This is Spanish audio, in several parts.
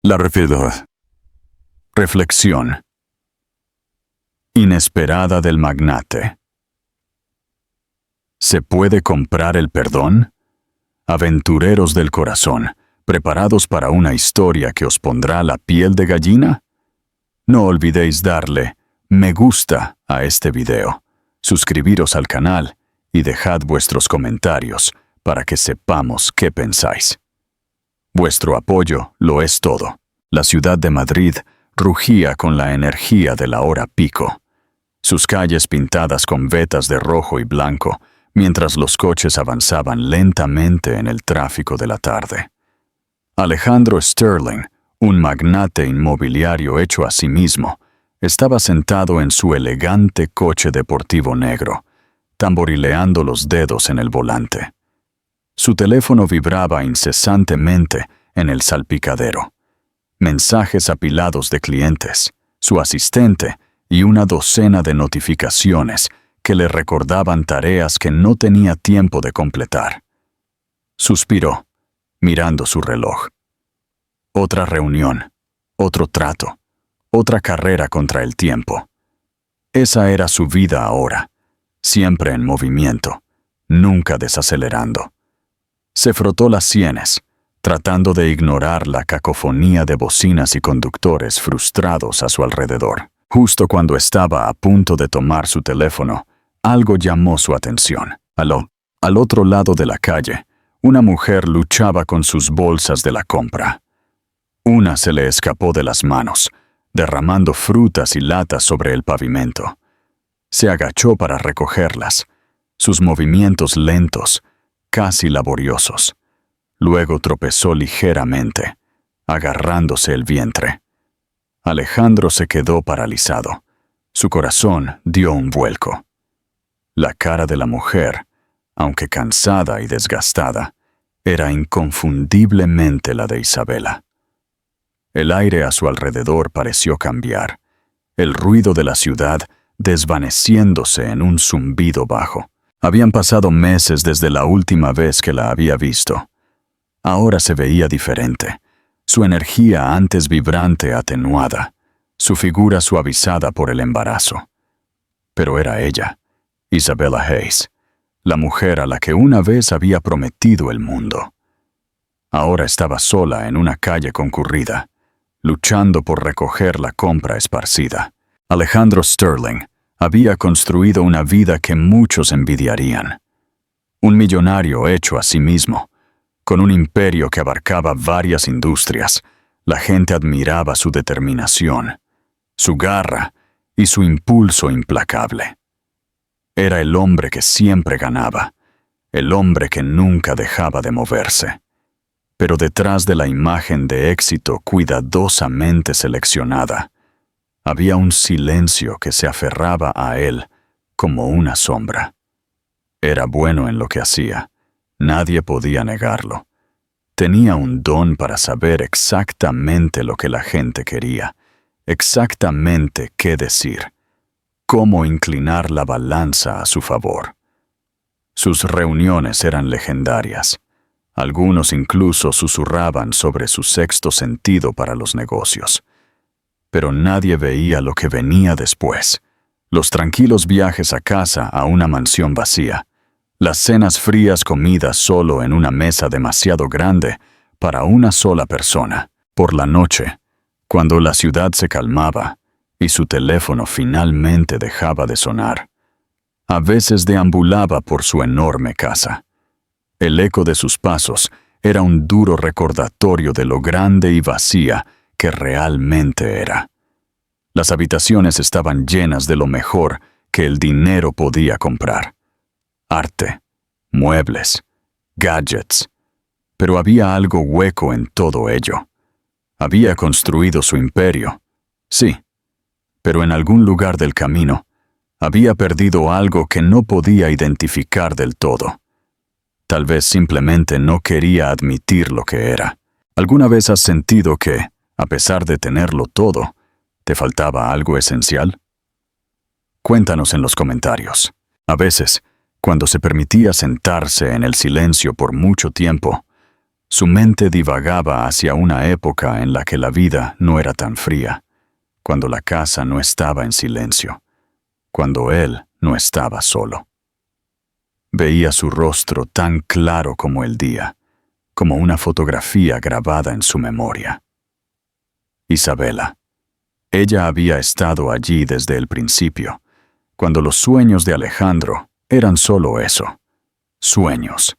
La reflexión inesperada del magnate. ¿Se puede comprar el perdón? Aventureros del corazón, ¿preparados para una historia que os pondrá la piel de gallina? No olvidéis darle me gusta a este video, suscribiros al canal y dejad vuestros comentarios para que sepamos qué pensáis. Vuestro apoyo lo es todo. La ciudad de Madrid rugía con la energía de la hora pico. Sus calles pintadas con vetas de rojo y blanco, mientras los coches avanzaban lentamente en el tráfico de la tarde. Alejandro Sterling, un magnate inmobiliario hecho a sí mismo, estaba sentado en su elegante coche deportivo negro, tamborileando los dedos en el volante. Su teléfono vibraba incesantemente en el salpicadero. Mensajes apilados de clientes, su asistente y una docena de notificaciones que le recordaban tareas que no tenía tiempo de completar. Suspiró, mirando su reloj. Otra reunión, otro trato, otra carrera contra el tiempo. Esa era su vida ahora, siempre en movimiento, nunca desacelerando. Se frotó las sienes, tratando de ignorar la cacofonía de bocinas y conductores frustrados a su alrededor. Justo cuando estaba a punto de tomar su teléfono, algo llamó su atención. Al otro lado de la calle, una mujer luchaba con sus bolsas de la compra. Una se le escapó de las manos, derramando frutas y latas sobre el pavimento. Se agachó para recogerlas, sus movimientos lentos, casi laboriosos. Luego tropezó ligeramente, agarrándose el vientre. Alejandro se quedó paralizado. Su corazón dio un vuelco. La cara de la mujer, aunque cansada y desgastada, era inconfundiblemente la de Isabela. El aire a su alrededor pareció cambiar, el ruido de la ciudad desvaneciéndose en un zumbido bajo. Habían pasado meses desde la última vez que la había visto. Ahora se veía diferente, su energía antes vibrante atenuada, su figura suavizada por el embarazo. Pero era ella, Isabella Hayes, la mujer a la que una vez había prometido el mundo. Ahora estaba sola en una calle concurrida, luchando por recoger la compra esparcida. Alejandro Sterling había construido una vida que muchos envidiarían. Un millonario hecho a sí mismo, con un imperio que abarcaba varias industrias. La gente admiraba su determinación, su garra y su impulso implacable. Era el hombre que siempre ganaba, el hombre que nunca dejaba de moverse. Pero detrás de la imagen de éxito cuidadosamente seleccionada, había un silencio que se aferraba a él como una sombra. Era bueno en lo que hacía, nadie podía negarlo. Tenía un don para saber exactamente lo que la gente quería, exactamente qué decir, cómo inclinar la balanza a su favor. Sus reuniones eran legendarias. Algunos incluso susurraban sobre su sexto sentido para los negocios. Pero nadie veía lo que venía después. Los tranquilos viajes a casa a una mansión vacía. Las cenas frías comidas solo en una mesa demasiado grande para una sola persona. Por la noche, cuando la ciudad se calmaba y su teléfono finalmente dejaba de sonar, a veces deambulaba por su enorme casa. El eco de sus pasos era un duro recordatorio de lo grande y vacía que realmente era. Las habitaciones estaban llenas de lo mejor que el dinero podía comprar. Arte, muebles, gadgets. Pero había algo hueco en todo ello. Había construido su imperio, sí, pero en algún lugar del camino había perdido algo que no podía identificar del todo. Tal vez simplemente no quería admitir lo que era. ¿Alguna vez has sentido que, a pesar de tenerlo todo, te faltaba algo esencial? Cuéntanos en los comentarios. A veces, cuando se permitía sentarse en el silencio por mucho tiempo, Su mente divagaba hacia una época en la que la vida no era tan fría, cuando la casa no estaba en silencio, cuando él no estaba solo. Veía su rostro tan claro como el día, como una fotografía grabada en su memoria. Isabela. Ella había estado allí desde el principio, cuando los sueños de Alejandro eran solo eso, sueños.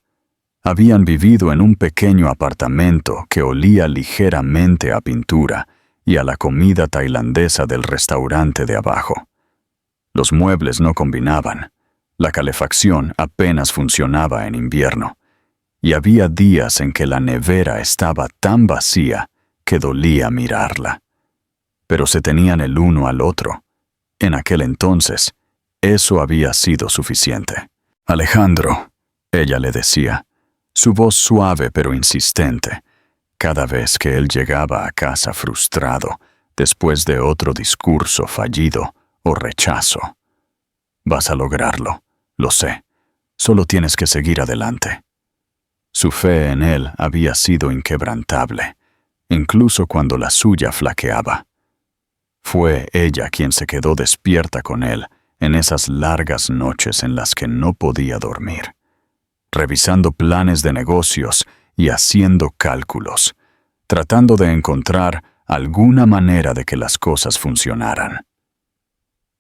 Habían vivido en un pequeño apartamento que olía ligeramente a pintura y a la comida tailandesa del restaurante de abajo. Los muebles no combinaban, la calefacción apenas funcionaba en invierno, y había días en que la nevera estaba tan vacía que dolía mirarla. Pero se tenían el uno al otro. En aquel entonces, eso había sido suficiente. Alejandro, ella le decía, su voz suave pero insistente, cada vez que él llegaba a casa frustrado, después de otro discurso fallido o rechazo. Vas a lograrlo, lo sé, solo tienes que seguir adelante. Su fe en él había sido inquebrantable, incluso cuando la suya flaqueaba. Fue ella quien se quedó despierta con él en esas largas noches en las que no podía dormir, revisando planes de negocios y haciendo cálculos, tratando de encontrar alguna manera de que las cosas funcionaran.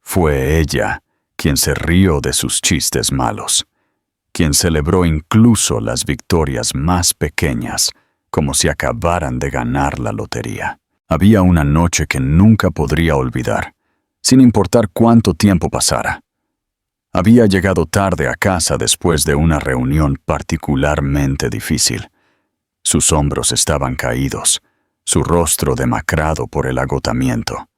Fue ella quien se rió de sus chistes malos, quien celebró incluso las victorias más pequeñas, como si acabaran de ganar la lotería. Había una noche que nunca podría olvidar, sin importar cuánto tiempo pasara. Había llegado tarde a casa después de una reunión particularmente difícil. Sus hombros estaban caídos, su rostro demacrado por el agotamiento.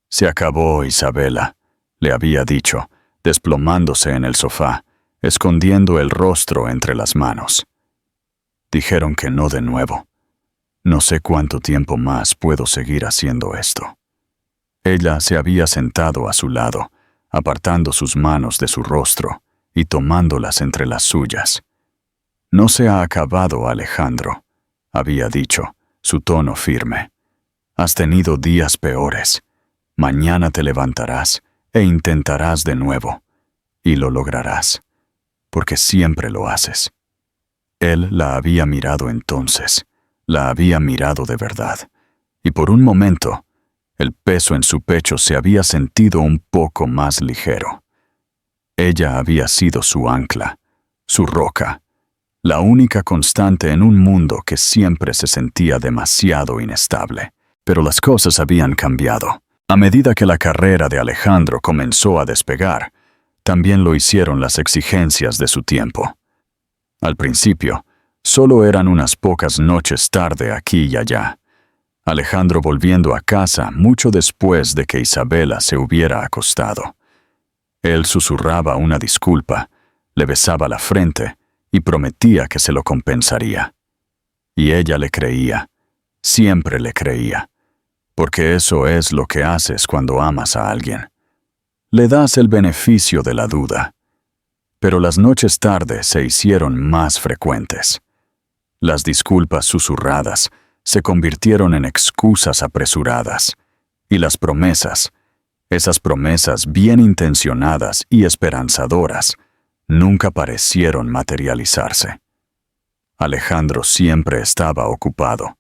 Se acabó, Isabela, le había dicho, desplomándose en el sofá, escondiendo el rostro entre las manos. Dijeron que no de nuevo. No sé cuánto tiempo más puedo seguir haciendo esto. Ella se había sentado a su lado, apartando sus manos de su rostro y tomándolas entre las suyas. No se ha acabado, Alejandro, había dicho, su tono firme. Has tenido días peores. Mañana te levantarás e intentarás de nuevo, y lo lograrás, porque siempre lo haces. Él la había mirado entonces, la había mirado de verdad, y por un momento, el peso en su pecho se había sentido un poco más ligero. Ella había sido su ancla, su roca, la única constante en un mundo que siempre se sentía demasiado inestable. Pero las cosas habían cambiado. A medida que la carrera de Alejandro comenzó a despegar, también lo hicieron las exigencias de su tiempo. Al principio, solo eran unas pocas noches tarde aquí y allá. Alejandro volviendo a casa mucho después de que Isabela se hubiera acostado. Él susurraba una disculpa, le besaba la frente y prometía que se lo compensaría. Y ella le creía, siempre le creía, porque eso es lo que haces cuando amas a alguien. Le das el beneficio de la duda. Pero las noches tarde se hicieron más frecuentes. Las disculpas susurradas se convirtieron en excusas apresuradas, y las promesas, esas promesas bien intencionadas y esperanzadoras, nunca parecieron materializarse. Alejandro siempre estaba ocupado,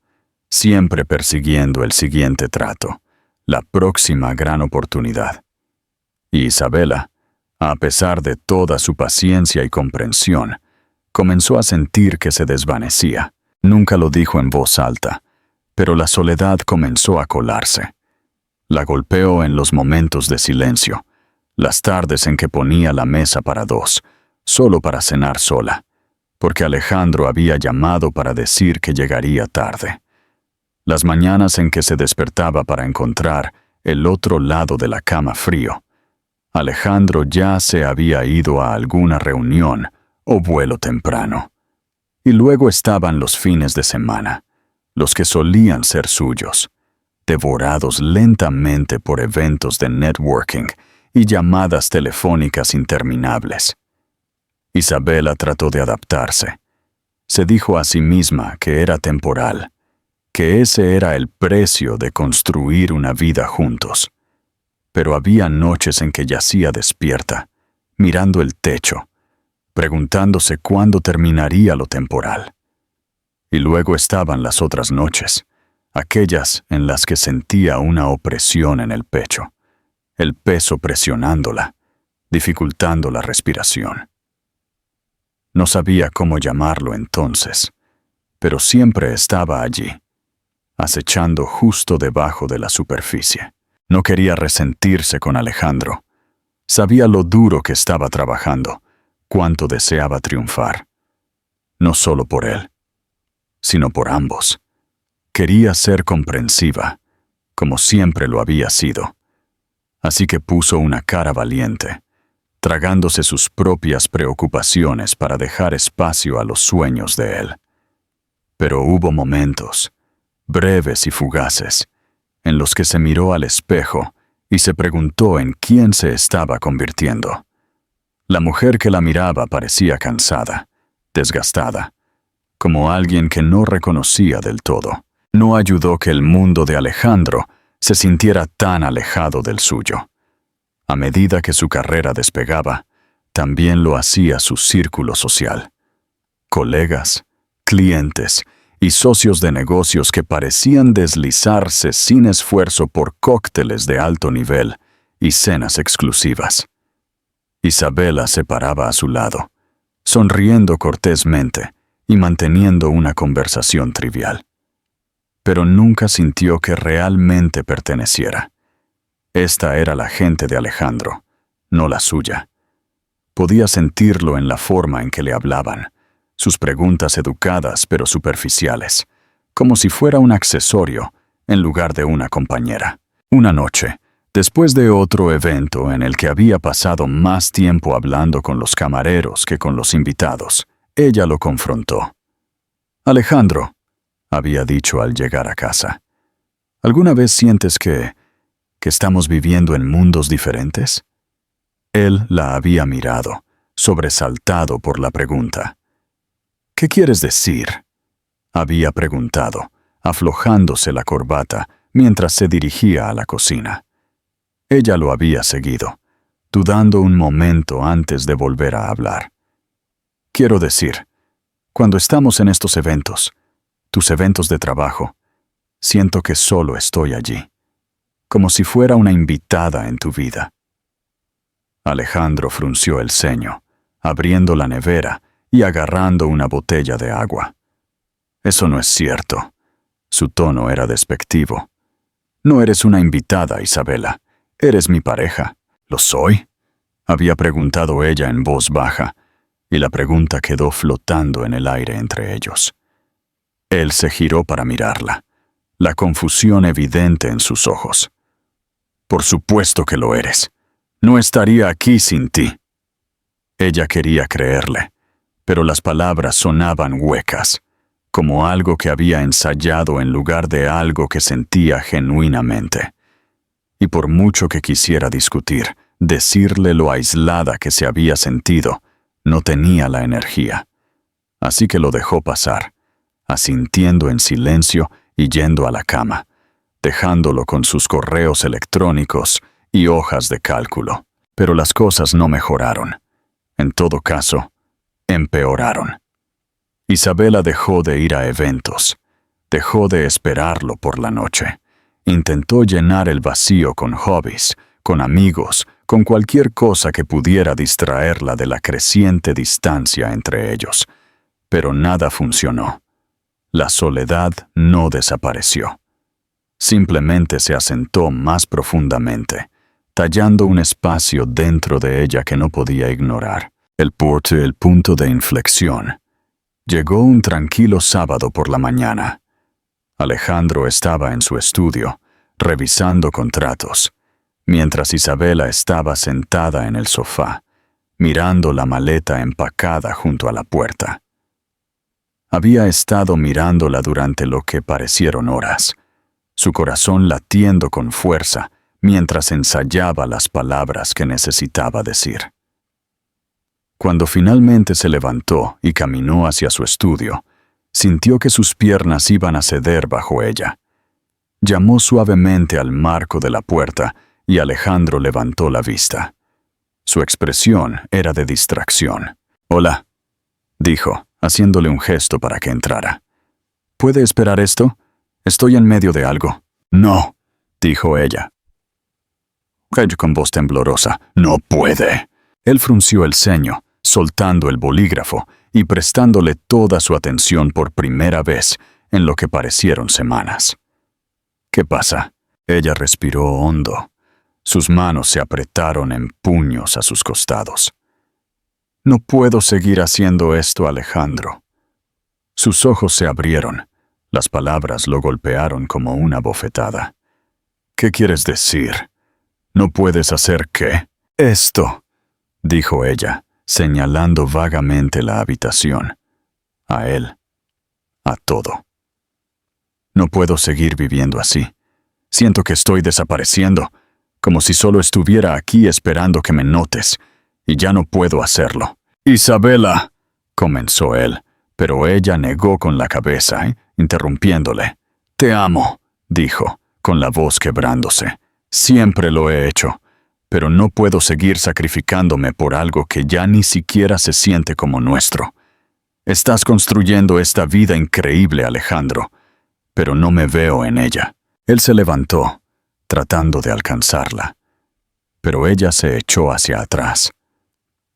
siempre persiguiendo el siguiente trato, la próxima gran oportunidad. Y Isabela, a pesar de toda su paciencia y comprensión, comenzó a sentir que se desvanecía. Nunca lo dijo en voz alta, pero la soledad comenzó a colarse. La golpeó en los momentos de silencio, las tardes en que ponía la mesa para dos, solo para cenar sola, porque Alejandro había llamado para decir que llegaría tarde. Las mañanas en que se despertaba para encontrar el otro lado de la cama frío. Alejandro ya se había ido a alguna reunión o vuelo temprano. Y luego estaban los fines de semana, los que solían ser suyos, devorados lentamente por eventos de networking y llamadas telefónicas interminables. Isabela trató de adaptarse. Se dijo a sí misma que era temporal, que ese era el precio de construir una vida juntos. Pero había noches en que yacía despierta, mirando el techo, preguntándose cuándo terminaría lo temporal. Y luego estaban las otras noches, aquellas en las que sentía una opresión en el pecho, el peso presionándola, dificultando la respiración. No sabía cómo llamarlo entonces, pero siempre estaba allí, acechando justo debajo de la superficie. No quería resentirse con Alejandro. Sabía lo duro que estaba trabajando, cuánto deseaba triunfar. No solo por él, sino por ambos. Quería ser comprensiva, como siempre lo había sido. Así que puso una cara valiente, tragándose sus propias preocupaciones para dejar espacio a los sueños de él. Pero hubo momentos, breves y fugaces, en los que se miró al espejo y se preguntó en quién se estaba convirtiendo. La mujer que la miraba parecía cansada, desgastada, como alguien que no reconocía del todo. No ayudó que el mundo de Alejandro se sintiera tan alejado del suyo. A medida que su carrera despegaba, también lo hacía su círculo social. Colegas, clientes y socios de negocios que parecían deslizarse sin esfuerzo por cócteles de alto nivel y cenas exclusivas. Isabela se paraba a su lado, sonriendo cortésmente y manteniendo una conversación trivial. Pero nunca sintió que realmente perteneciera. Esta era la gente de Alejandro, no la suya. Podía sentirlo en la forma en que le hablaban, sus preguntas educadas pero superficiales, como si fuera un accesorio en lugar de una compañera. Una noche, después de otro evento en el que había pasado más tiempo hablando con los camareros que con los invitados, ella lo confrontó. «Alejandro», había dicho al llegar a casa, ¿alguna vez sientes que estamos viviendo en mundos diferentes? Él la había mirado, sobresaltado por la pregunta. «¿Qué quieres decir?», había preguntado, aflojándose la corbata mientras se dirigía a la cocina. Ella lo había seguido, dudando un momento antes de volver a hablar. «Quiero decir, cuando estamos en estos eventos, tus eventos de trabajo, siento que solo estoy allí, como si fuera una invitada en tu vida». Alejandro frunció el ceño, abriendo la nevera y agarrando una botella de agua. «Eso no es cierto». Su tono era despectivo. «No eres una invitada, Isabela. Eres mi pareja». «¿Lo soy?», había preguntado ella en voz baja, y la pregunta quedó flotando en el aire entre ellos. Él se giró para mirarla, la confusión evidente en sus ojos. «Por supuesto que lo eres. No estaría aquí sin ti». Ella quería creerle, pero las palabras sonaban huecas, como algo que había ensayado en lugar de algo que sentía genuinamente. Y por mucho que quisiera discutir, decirle lo aislada que se había sentido, no tenía la energía. Así que lo dejó pasar, asintiendo en silencio y yendo a la cama, dejándolo con sus correos electrónicos y hojas de cálculo. Pero las cosas no mejoraron. En todo caso, empeoraron. Isabela dejó de ir a eventos, dejó de esperarlo por la noche. Intentó llenar el vacío con hobbies, con amigos, con cualquier cosa que pudiera distraerla de la creciente distancia entre ellos. Pero nada funcionó. La soledad no desapareció. Simplemente se asentó más profundamente, tallando un espacio dentro de ella que no podía ignorar. El punto de inflexión. Llegó un tranquilo sábado por la mañana. Alejandro estaba en su estudio, revisando contratos, mientras Isabela estaba sentada en el sofá, mirando la maleta empacada junto a la puerta. Había estado mirándola durante lo que parecieron horas, su corazón latiendo con fuerza mientras ensayaba las palabras que necesitaba decir. Cuando finalmente se levantó y caminó hacia su estudio, sintió que sus piernas iban a ceder bajo ella. Llamó suavemente al marco de la puerta y Alejandro levantó la vista. Su expresión era de distracción. «Hola», dijo, haciéndole un gesto para que entrara. «¿Puede esperar esto? Estoy en medio de algo». «No», dijo ella. Con voz temblorosa. «No puede». Él frunció el ceño, soltando el bolígrafo y prestándole toda su atención por primera vez en lo que parecieron semanas. «¿Qué pasa?» Ella respiró hondo. Sus manos se apretaron en puños a sus costados. «No puedo seguir haciendo esto, Alejandro». Sus ojos se abrieron. Las palabras lo golpearon como una bofetada. «¿Qué quieres decir? ¿No puedes hacer qué?» «Esto», dijo ella, señalando vagamente la habitación. A él. A todo. «No puedo seguir viviendo así. Siento que estoy desapareciendo, como si solo estuviera aquí esperando que me notes, y ya no puedo hacerlo». «Isabela», comenzó él, pero ella negó con la cabeza, interrumpiéndole. «Te amo», dijo, con la voz quebrándose. «Siempre lo he hecho, pero no puedo seguir sacrificándome por algo que ya ni siquiera se siente como nuestro. Estás construyendo esta vida increíble, Alejandro, pero no me veo en ella». Él se levantó, tratando de alcanzarla, pero ella se echó hacia atrás.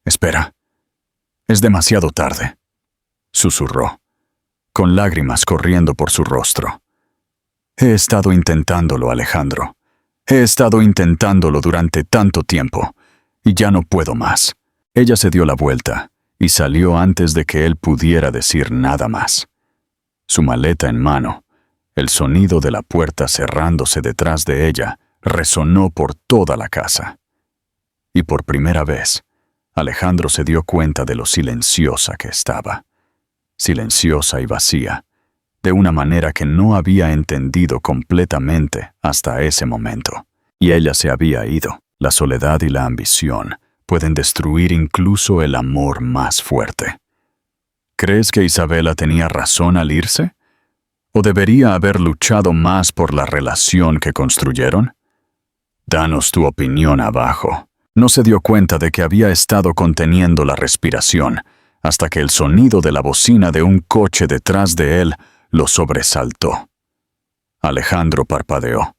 «Espera, es demasiado tarde», susurró, con lágrimas corriendo por su rostro. «He estado intentándolo, Alejandro. He estado intentándolo durante tanto tiempo, y ya no puedo más». Ella se dio la vuelta y salió antes de que él pudiera decir nada más. Su maleta en mano, el sonido de la puerta cerrándose detrás de ella, resonó por toda la casa. Y por primera vez, Alejandro se dio cuenta de lo silenciosa que estaba. Silenciosa y vacía, de una manera que no había entendido completamente hasta ese momento. Y ella se había ido. La soledad y la ambición pueden destruir incluso el amor más fuerte. ¿Crees que Isabela tenía razón al irse? ¿O debería haber luchado más por la relación que construyeron? Danos tu opinión abajo. No se dio cuenta de que había estado conteniendo la respiración, hasta que el sonido de la bocina de un coche detrás de él lo sobresaltó. Alejandro parpadeó.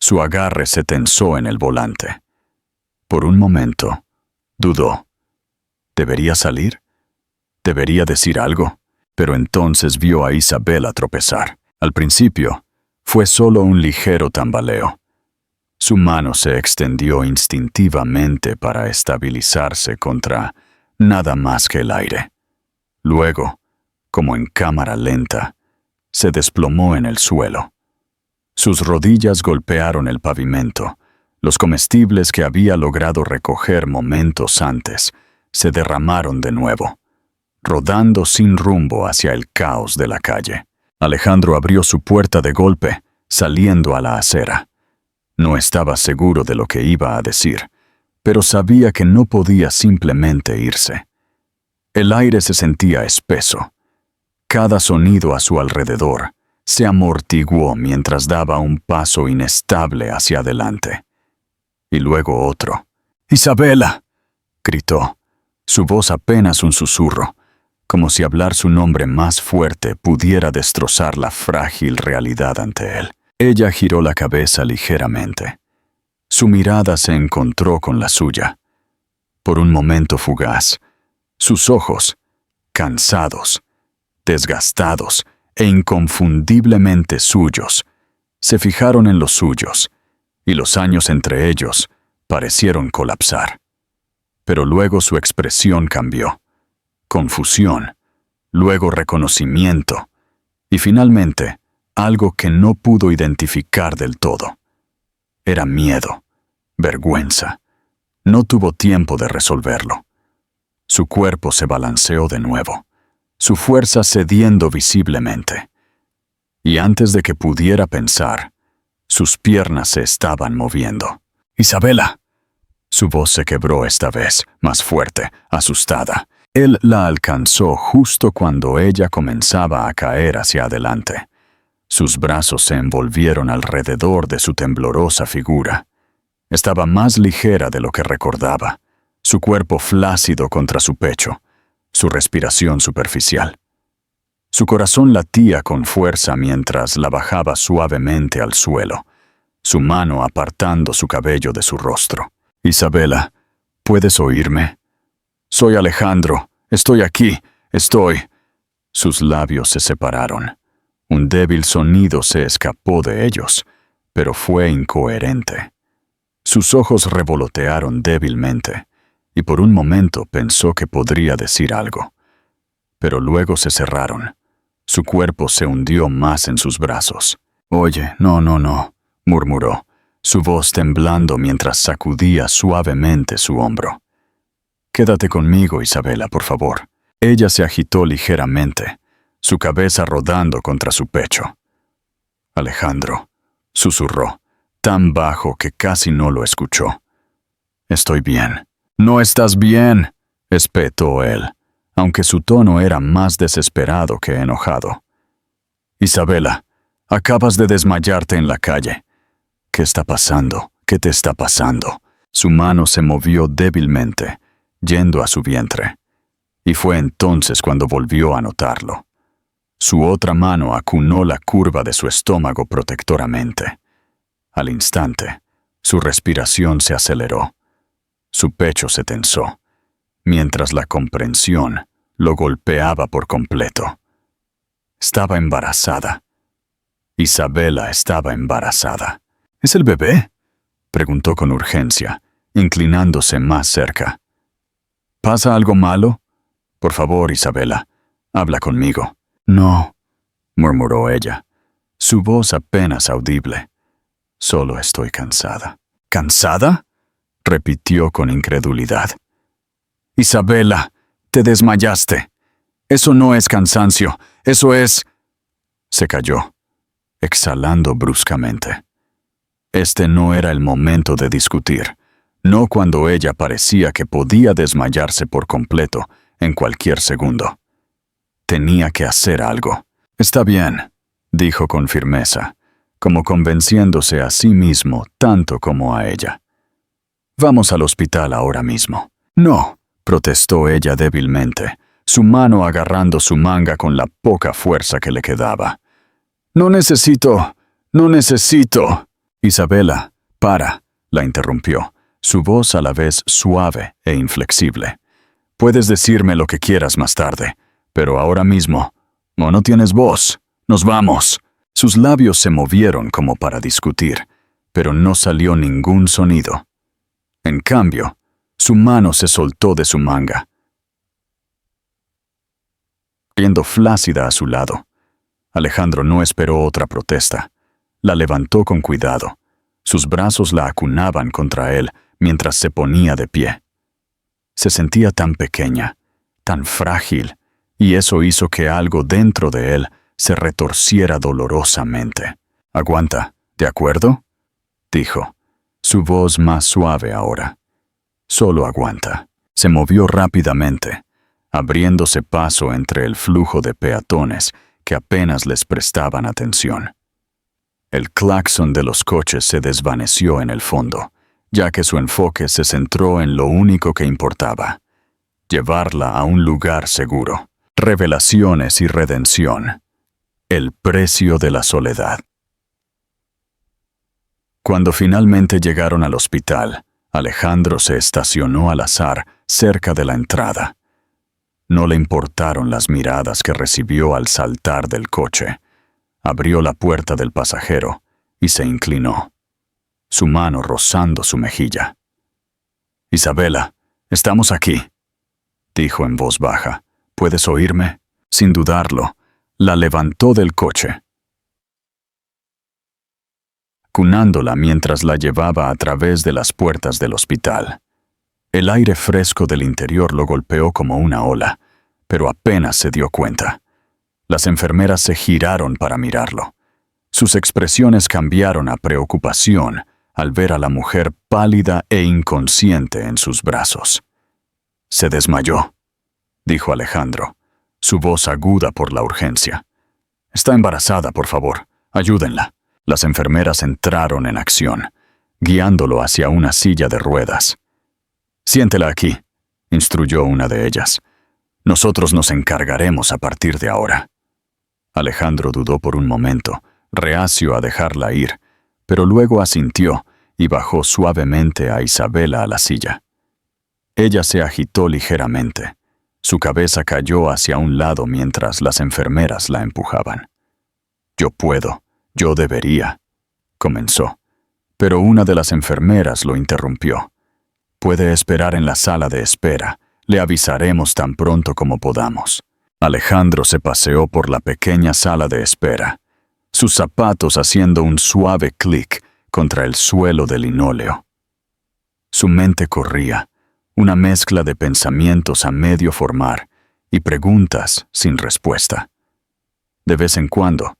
Su agarre se tensó en el volante. Por un momento, dudó. ¿Debería salir? ¿Debería decir algo? Pero entonces vio a Isabela tropezar. Al principio, fue solo un ligero tambaleo. Su mano se extendió instintivamente para estabilizarse contra nada más que el aire. Luego, como en cámara lenta, se desplomó en el suelo. Sus rodillas golpearon el pavimento. Los comestibles que había logrado recoger momentos antes se derramaron de nuevo, rodando sin rumbo hacia el caos de la calle. Alejandro abrió su puerta de golpe, saliendo a la acera. No estaba seguro de lo que iba a decir, pero sabía que no podía simplemente irse. El aire se sentía espeso. Cada sonido a su alrededor se amortiguó mientras daba un paso inestable hacia adelante. Y luego otro. «¡Isabela!», gritó, su voz apenas un susurro, como si hablar su nombre más fuerte pudiera destrozar la frágil realidad ante él. Ella giró la cabeza ligeramente. Su mirada se encontró con la suya. Por un momento fugaz, sus ojos, cansados, desgastados e inconfundiblemente suyos, se fijaron en los suyos, y los años entre ellos parecieron colapsar. Pero luego su expresión cambió. Confusión, luego reconocimiento, y finalmente algo que no pudo identificar del todo. Era miedo, vergüenza. No tuvo tiempo de resolverlo. Su cuerpo se balanceó de nuevo, su fuerza cediendo visiblemente. Y antes de que pudiera pensar, sus piernas se estaban moviendo. «¡Isabela!», Su voz se quebró esta vez, más fuerte, asustada. Él la alcanzó justo cuando ella comenzaba a caer hacia adelante. Sus brazos se envolvieron alrededor de su temblorosa figura. Estaba más ligera de lo que recordaba, su cuerpo flácido contra su pecho, su respiración superficial. Su corazón latía con fuerza mientras la bajaba suavemente al suelo, su mano apartando su cabello de su rostro. «Isabela, ¿puedes oírme? Soy Alejandro, estoy aquí, estoy». Sus labios se separaron. Un débil sonido se escapó de ellos, pero fue incoherente. Sus ojos revolotearon débilmente, y por un momento pensó que podría decir algo. Pero luego se cerraron. Su cuerpo se hundió más en sus brazos. «Oye, no», murmuró, su voz temblando mientras sacudía suavemente su hombro. «Quédate conmigo, Isabela, por favor». Ella se agitó ligeramente, su cabeza rodando contra su pecho. «Alejandro», susurró, tan bajo que casi no lo escuchó. «Estoy bien». «No estás bien», espetó él, aunque su tono era más desesperado que enojado. «Isabela, acabas de desmayarte en la calle. ¿Qué está pasando? ¿Qué te está pasando?» Su mano se movió débilmente, yendo a su vientre, y fue entonces cuando volvió a notarlo. Su otra mano acunó la curva de su estómago protectoramente. Al instante, su respiración se aceleró. Su pecho se tensó, mientras la comprensión lo golpeaba por completo. Estaba embarazada. Isabela estaba embarazada. «¿Es el bebé?», preguntó con urgencia, inclinándose más cerca. «¿Pasa algo malo? Por favor, Isabela, habla conmigo». «No», murmuró ella, su voz apenas audible. «Solo estoy cansada». «¿Cansada?», repitió con incredulidad. «Isabela, te desmayaste. Eso no es cansancio, eso es...» Se calló, exhalando bruscamente. Este no era el momento de discutir, no cuando ella parecía que podía desmayarse por completo en cualquier segundo. Tenía que hacer algo. «Está bien», dijo con firmeza, como convenciéndose a sí mismo tanto como a ella. «Vamos al hospital ahora mismo». «No», protestó ella débilmente, su mano agarrando su manga con la poca fuerza que le quedaba. «No necesito. «Isabela, para», la interrumpió, su voz a la vez suave e inflexible. «Puedes decirme lo que quieras más tarde, pero ahora mismo, no tienes voz. Nos vamos». Sus labios se movieron como para discutir, pero no salió ningún sonido. En cambio, su mano se soltó de su manga, cayendo flácida a su lado. Alejandro no esperó otra protesta. La levantó con cuidado. Sus brazos la acunaban contra él mientras se ponía de pie. Se sentía tan pequeña, tan frágil, y eso hizo que algo dentro de él se retorciera dolorosamente. «Aguanta, ¿de acuerdo?», dijo, su voz más suave ahora. «Solo aguanta». Se movió rápidamente, abriéndose paso entre el flujo de peatones que apenas les prestaban atención. El claxon de los coches se desvaneció en el fondo, ya que su enfoque se centró en lo único que importaba: llevarla a un lugar seguro. Revelaciones y redención. El precio de la soledad. Cuando finalmente llegaron al hospital, Alejandro se estacionó al azar cerca de la entrada. No le importaron las miradas que recibió al saltar del coche. Abrió la puerta del pasajero y se inclinó, su mano rozando su mejilla. «Isabela, estamos aquí», dijo en voz baja. «¿Puedes oírme?» Sin dudarlo, la levantó del coche, cunándola mientras la llevaba a través de las puertas del hospital. El aire fresco del interior lo golpeó como una ola, pero apenas se dio cuenta. Las enfermeras se giraron para mirarlo. Sus expresiones cambiaron a preocupación, al ver a la mujer pálida e inconsciente en sus brazos. «Se desmayó», dijo Alejandro, su voz aguda por la urgencia. «Está embarazada, por favor. Ayúdenla». Las enfermeras entraron en acción, guiándolo hacia una silla de ruedas. «Siéntela aquí», instruyó una de ellas. «Nosotros nos encargaremos a partir de ahora». Alejandro dudó por un momento, reacio a dejarla ir, pero luego asintió y bajó suavemente a Isabela a la silla. Ella se agitó ligeramente. Su cabeza cayó hacia un lado mientras las enfermeras la empujaban. «Yo puedo, yo debería», comenzó, pero una de las enfermeras lo interrumpió. «Puede esperar en la sala de espera. Le avisaremos tan pronto como podamos». Alejandro se paseó por la pequeña sala de espera, sus zapatos haciendo un suave clic contra el suelo de linóleo. Su mente corría, una mezcla de pensamientos a medio formar y preguntas sin respuesta. De vez en cuando,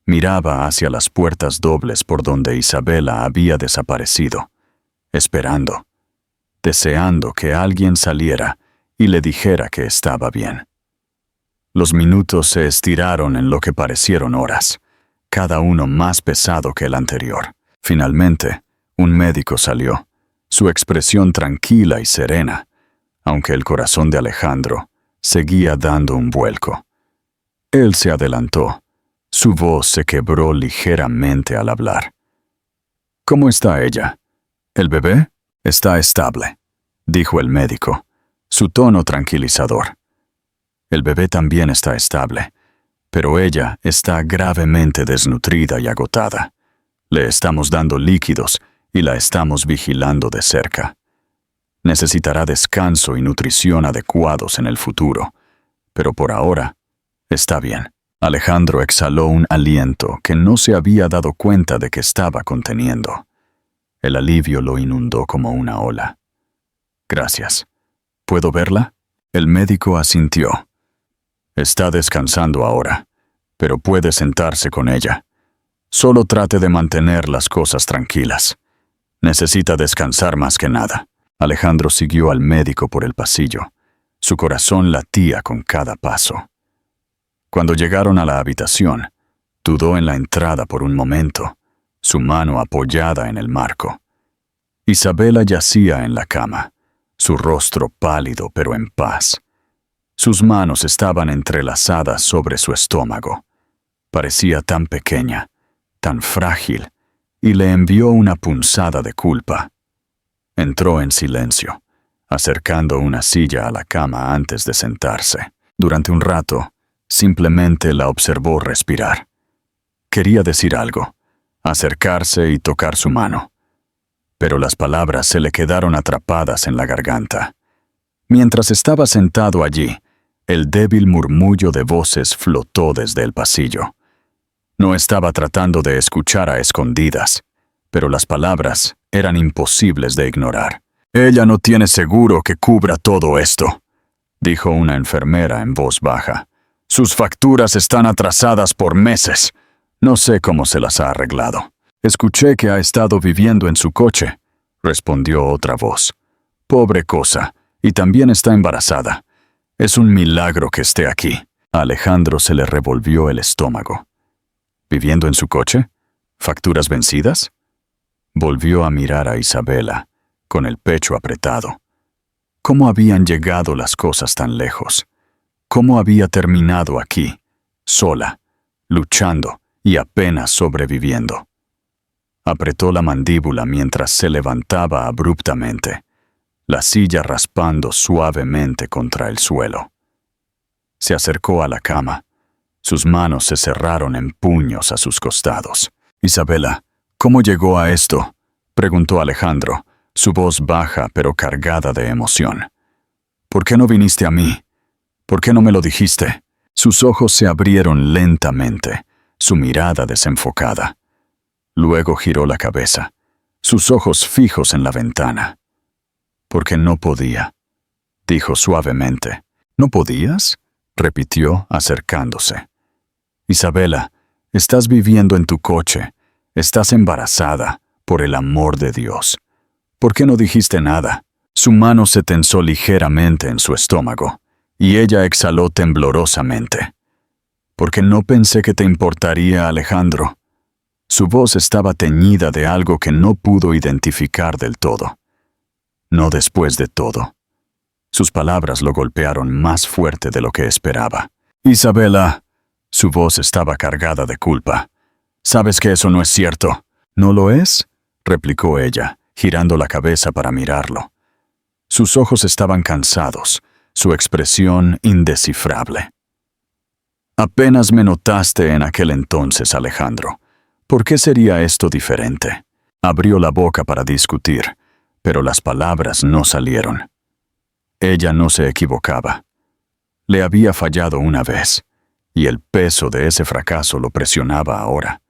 miraba hacia las puertas dobles por donde Isabela había desaparecido, esperando, deseando que alguien saliera y le dijera que estaba bien. Los minutos se estiraron en lo que parecieron horas, cada uno más pesado que el anterior. Finalmente, un médico salió, su expresión tranquila y serena, aunque el corazón de Alejandro seguía dando un vuelco. Él se adelantó, su voz se quebró ligeramente al hablar. «¿Cómo está ella? ¿El bebé?» «Está estable», dijo el médico, su tono tranquilizador. «El bebé también está estable, pero ella está gravemente desnutrida y agotada. Le estamos dando líquidos y la estamos vigilando de cerca. Necesitará descanso y nutrición adecuados en el futuro, pero por ahora está bien». Alejandro exhaló un aliento que no se había dado cuenta de que estaba conteniendo. El alivio lo inundó como una ola. «Gracias. ¿Puedo verla?» El médico asintió. «Está descansando ahora, pero puede sentarse con ella. Solo trate de mantener las cosas tranquilas. Necesita descansar más que nada». Alejandro siguió al médico por el pasillo. Su corazón latía con cada paso. Cuando llegaron a la habitación, dudó en la entrada por un momento, su mano apoyada en el marco. Isabela yacía en la cama, su rostro pálido pero en paz. Sus manos estaban entrelazadas sobre su estómago. Parecía tan pequeña, tan frágil, y le envió una punzada de culpa. Entró en silencio, acercando una silla a la cama antes de sentarse. Durante un rato, simplemente la observó respirar. Quería decir algo, acercarse y tocar su mano, pero las palabras se le quedaron atrapadas en la garganta. Mientras estaba sentado allí, el débil murmullo de voces flotó desde el pasillo. No estaba tratando de escuchar a escondidas, pero las palabras eran imposibles de ignorar. «Ella no tiene seguro que cubra todo esto», dijo una enfermera en voz baja. «Sus facturas están atrasadas por meses. No sé cómo se las ha arreglado». «Escuché que ha estado viviendo en su coche», respondió otra voz. «Pobre cosa, y también está embarazada. Es un milagro que esté aquí». A Alejandro se le revolvió el estómago. ¿Viviendo en su coche? ¿Facturas vencidas? Volvió a mirar a Isabela, con el pecho apretado. ¿Cómo habían llegado las cosas tan lejos? ¿Cómo había terminado aquí, sola, luchando y apenas sobreviviendo? Apretó la mandíbula mientras se levantaba abruptamente, la silla raspando suavemente contra el suelo. Se acercó a la cama. Sus manos se cerraron en puños a sus costados. «Isabela, ¿cómo llegó a esto?», preguntó Alejandro, su voz baja pero cargada de emoción. «¿Por qué no viniste a mí? ¿Por qué no me lo dijiste?». Sus ojos se abrieron lentamente, su mirada desenfocada. Luego giró la cabeza, sus ojos fijos en la ventana. «Porque no podía», dijo suavemente. «¿No podías?», repitió acercándose. «Isabela, estás viviendo en tu coche, estás embarazada, Por el amor de Dios, ¿por qué no dijiste nada? Su mano se tensó ligeramente en su estómago, y ella exhaló temblorosamente. Porque no pensé que te importaría, Alejandro. Su voz estaba teñida de algo que no pudo identificar del todo. No después de todo. Sus palabras lo golpearon más fuerte de lo que esperaba. Isabela, su voz estaba cargada de culpa. Sabes que eso no es cierto. ¿No lo es?, replicó ella, girando la cabeza para mirarlo. Sus ojos estaban cansados, su expresión indescifrable. Apenas me notaste en aquel entonces, Alejandro. ¿Por qué sería esto diferente? Abrió la boca para discutir, pero las palabras no salieron. Ella no se equivocaba. Le había fallado una vez, y el peso de ese fracaso lo presionaba ahora,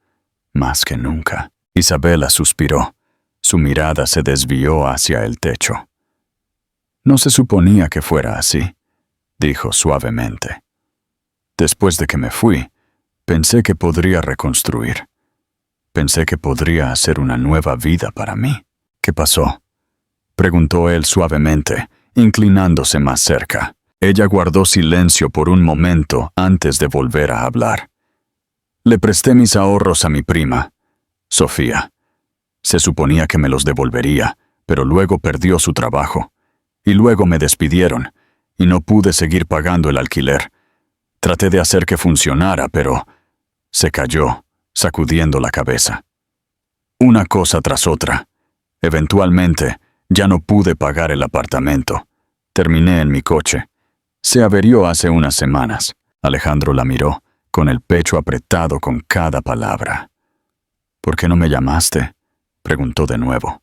más que nunca. Isabela suspiró. Su mirada se desvió hacia el techo. No se suponía que fuera así, dijo suavemente. Después de que me fui, pensé que podría reconstruir. Pensé que podría hacer una nueva vida para mí. ¿Qué pasó?, preguntó él suavemente, inclinándose más cerca. Ella guardó silencio por un momento antes de volver a hablar. Le presté mis ahorros a mi prima, Sofía. Se suponía que me los devolvería, pero luego perdió su trabajo. Y luego me despidieron, y no pude seguir pagando el alquiler. Traté de hacer que funcionara, pero se cayó, sacudiendo la cabeza. Una cosa tras otra. Eventualmente, ya no pude pagar el apartamento. Terminé en mi coche. Se averió hace unas semanas. Alejandro la miró, con el pecho apretado con cada palabra. ¿Por qué no me llamaste?, preguntó de nuevo,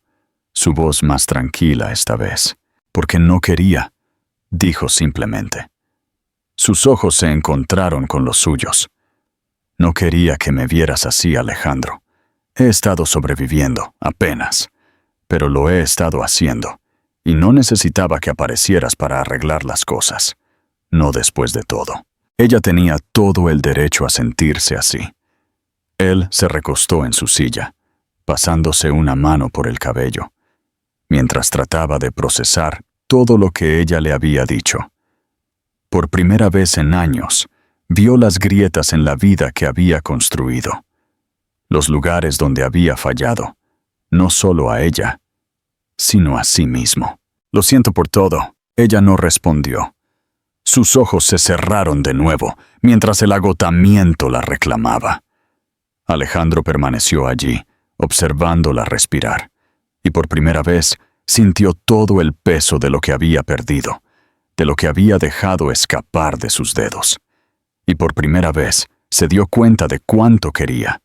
su voz más tranquila esta vez. Porque no quería, dijo simplemente. Sus ojos se encontraron con los suyos. No quería que me vieras así, Alejandro. He estado sobreviviendo, apenas, pero lo he estado haciendo, y no necesitaba que aparecieras para arreglar las cosas. No después de todo. Ella tenía todo el derecho a sentirse así. Él se recostó en su silla, pasándose una mano por el cabello, mientras trataba de procesar todo lo que ella le había dicho. Por primera vez en años, vio las grietas en la vida que había construido, los lugares donde había fallado, no solo a ella, sino a sí mismo. Lo siento por todo. Ella no respondió. Sus ojos se cerraron de nuevo, mientras el agotamiento la reclamaba. Alejandro permaneció allí, observándola respirar, y por primera vez sintió todo el peso de lo que había perdido, de lo que había dejado escapar de sus dedos. Y por primera vez se dio cuenta de cuánto quería.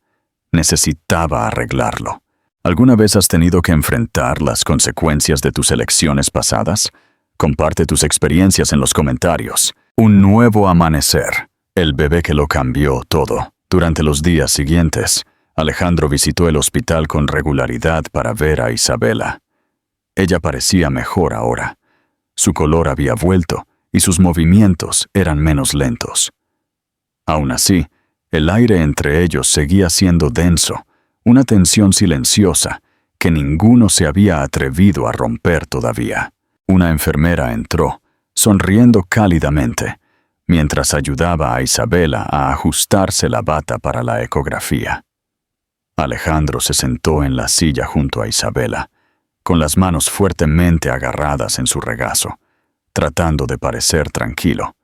Necesitaba arreglarlo. ¿Alguna vez has tenido que enfrentar las consecuencias de tus elecciones pasadas? Comparte tus experiencias en los comentarios. Un nuevo amanecer. El bebé que lo cambió todo. Durante los días siguientes, Alejandro visitó el hospital con regularidad para ver a Isabela. Ella parecía mejor ahora. Su color había vuelto y sus movimientos eran menos lentos. Aún así, el aire entre ellos seguía siendo denso, una tensión silenciosa que ninguno se había atrevido a romper todavía. Una enfermera entró, sonriendo cálidamente, mientras ayudaba a Isabela a ajustarse la bata para la ecografía. Alejandro se sentó en la silla junto a Isabela, con las manos fuertemente agarradas en su regazo, tratando de parecer tranquilo,